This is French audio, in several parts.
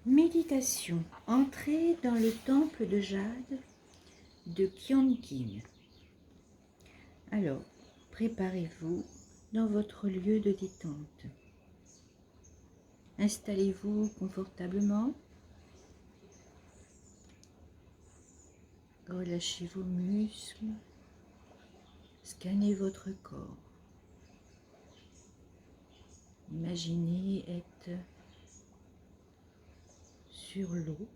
Méditation. Entrez dans le temple de jade de Kyankin. Alors, préparez-vous dans votre lieu de détente. Installez-vous confortablement. Relâchez vos muscles. Scannez votre corps. Imaginez être sur l'eau.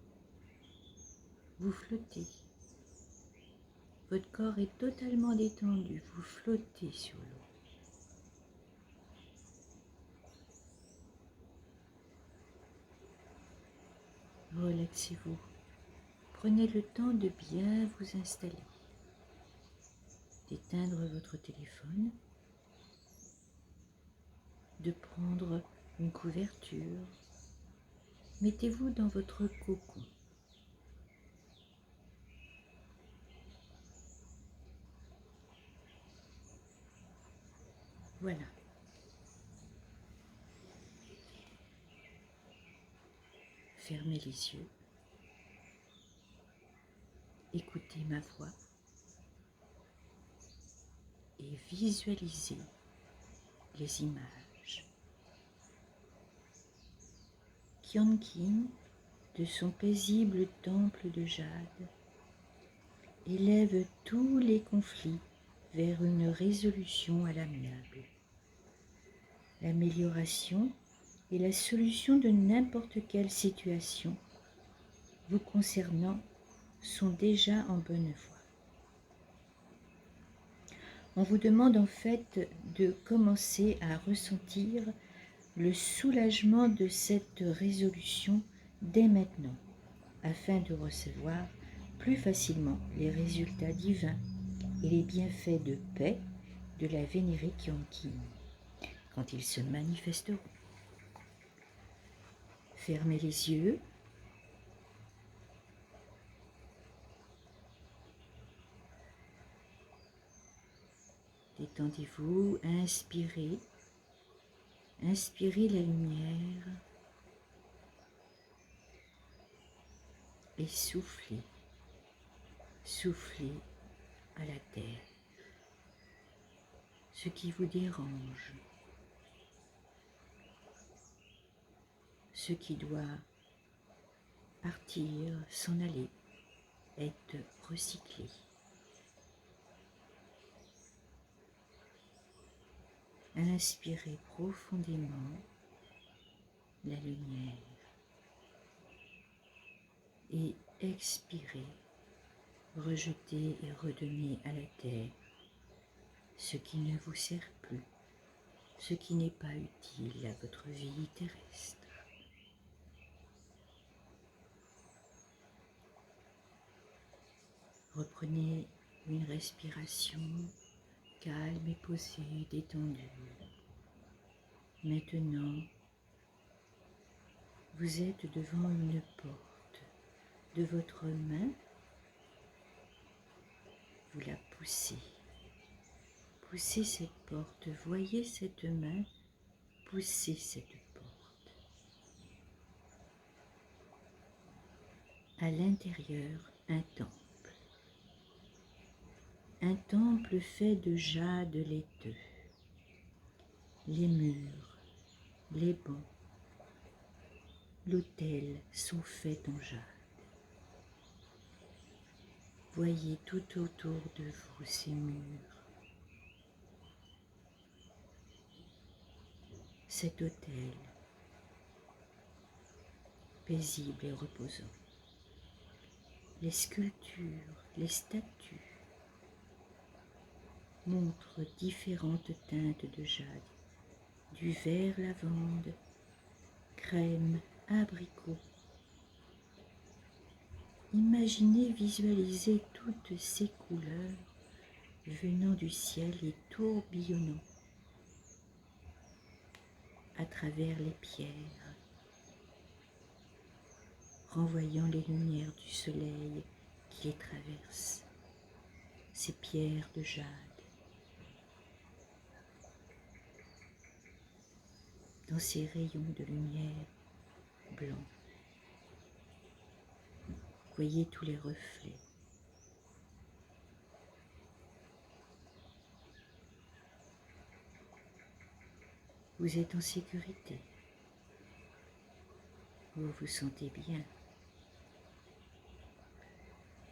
Vous flottez. Votre corps est totalement détendu. Vous flottez sur l'eau. Relaxez-vous. Prenez le temps de bien vous installer. D'éteindre votre téléphone. De prendre une couverture. Mettez-vous dans votre cocon. Voilà. Fermez les yeux. Écoutez ma voix. Et visualisez les images. Kyankin, de son paisible temple de jade, élève tous les conflits vers une résolution à l'amiable. L'amélioration est la solution de n'importe quelle situation vous concernant sont déjà en bonne voie. On vous demande en fait de commencer à ressentir le soulagement de cette résolution dès maintenant, afin de recevoir plus facilement les résultats divins et les bienfaits de paix de la vénérée Kyankin, quand ils se manifesteront. Fermez les yeux. Détendez-vous, inspirez. Inspirez la lumière et soufflez. Soufflez à la terre ce qui vous dérange, ce qui doit partir, s'en aller, être recyclé. Inspirez profondément la lumière et expirez, rejetez et redonnez à la terre ce qui ne vous sert plus, ce qui n'est pas utile à votre vie terrestre. Reprenez une respiration calme et posée, détendue. Maintenant, vous êtes devant une porte. De votre main, vous la poussez. Poussez cette porte. Voyez cette main pousser cette porte. À l'intérieur, un temple. Un temple fait de jade laiteux. Les murs, les bancs, l'autel sont faits en jade. Voyez tout autour de vous ces murs. Cet autel, paisible et reposant. Les sculptures, les statues montrent différentes teintes de jade, du vert lavande, crème, abricot. Imaginez visualiser toutes ces couleurs venant du ciel et tourbillonnant à travers les pierres, renvoyant les lumières du soleil qui les traversent, ces pierres de jade. Dans ces rayons de lumière blancs, voyez tous les reflets. Vous êtes en sécurité. Vous vous sentez bien.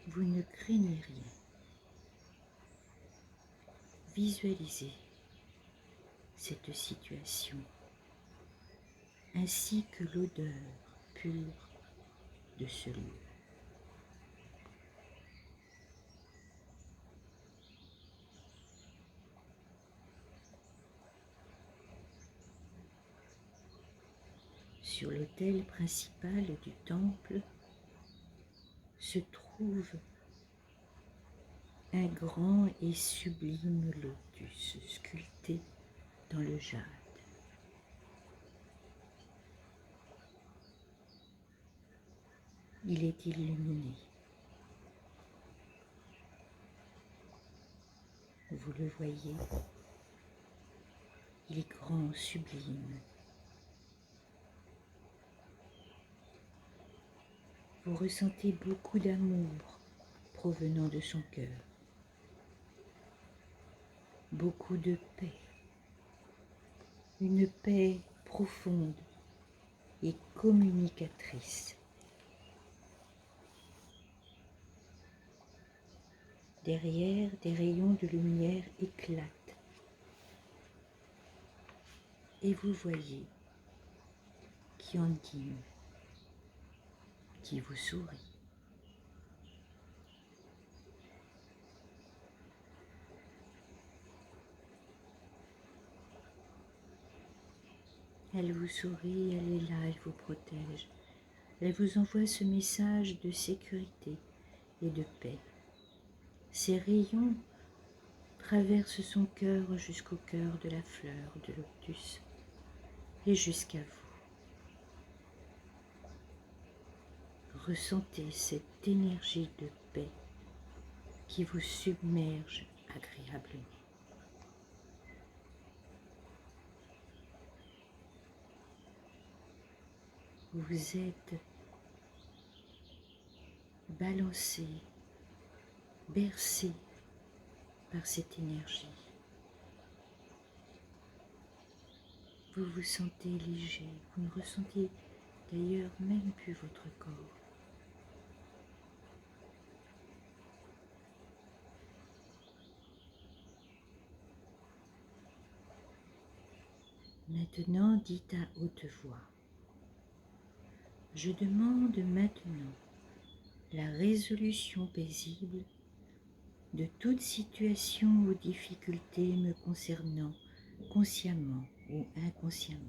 Vous ne craignez rien. Visualisez cette situation ainsi que l'odeur pure de ce lieu. Sur l'autel principal du temple se trouve un grand et sublime lotus sculpté dans le jade. Il est illuminé. Vous le voyez, il est grand, sublime. Vous ressentez beaucoup d'amour provenant de son cœur, beaucoup de paix, une paix profonde et communicatrice. Derrière, des rayons de lumière éclatent et vous voyez Kyungin qui vous sourit. Elle vous sourit, elle est là, elle vous protège. Elle vous envoie ce message de sécurité et de paix. Ces rayons traversent son cœur jusqu'au cœur de la fleur de lotus et jusqu'à vous. Ressentez cette énergie de paix qui vous submerge agréablement. Vous êtes balancé, bercé par cette énergie. Vous vous sentez léger, vous ne ressentez d'ailleurs même plus votre corps. Maintenant, dites à haute voix. Je demande maintenant la résolution paisible de toute situation ou difficulté me concernant consciemment ou inconsciemment,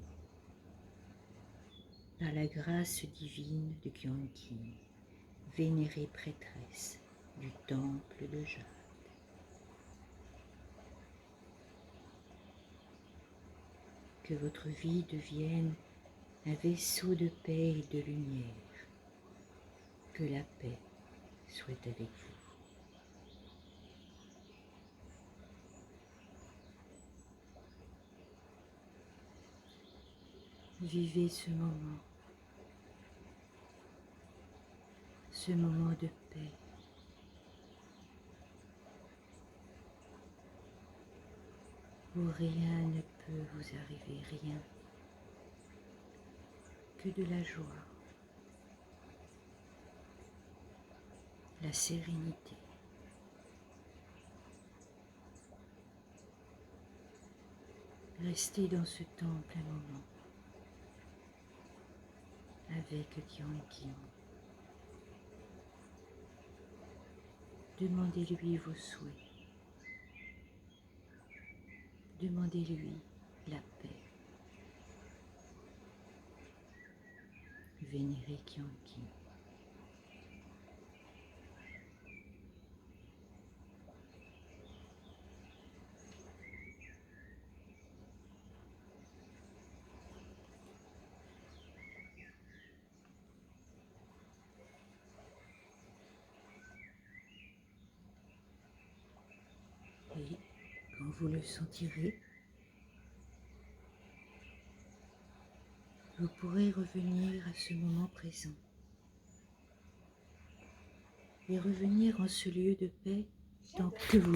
par la grâce divine de Kyungin, vénérée prêtresse du temple de Jade. Que votre vie devienne un vaisseau de paix et de lumière. Que la paix soit avec vous. Vivez ce moment de paix. Où rien ne peut vous arriver, rien que de la joie, la sérénité. Restez dans ce temple un moment avec Kyungin. Demandez-lui vos souhaits. Demandez-lui la paix. Vénérez Kyungin. Et quand vous le sentirez, vous pourrez revenir à ce moment présent. et revenir en ce lieu de paix tant que vous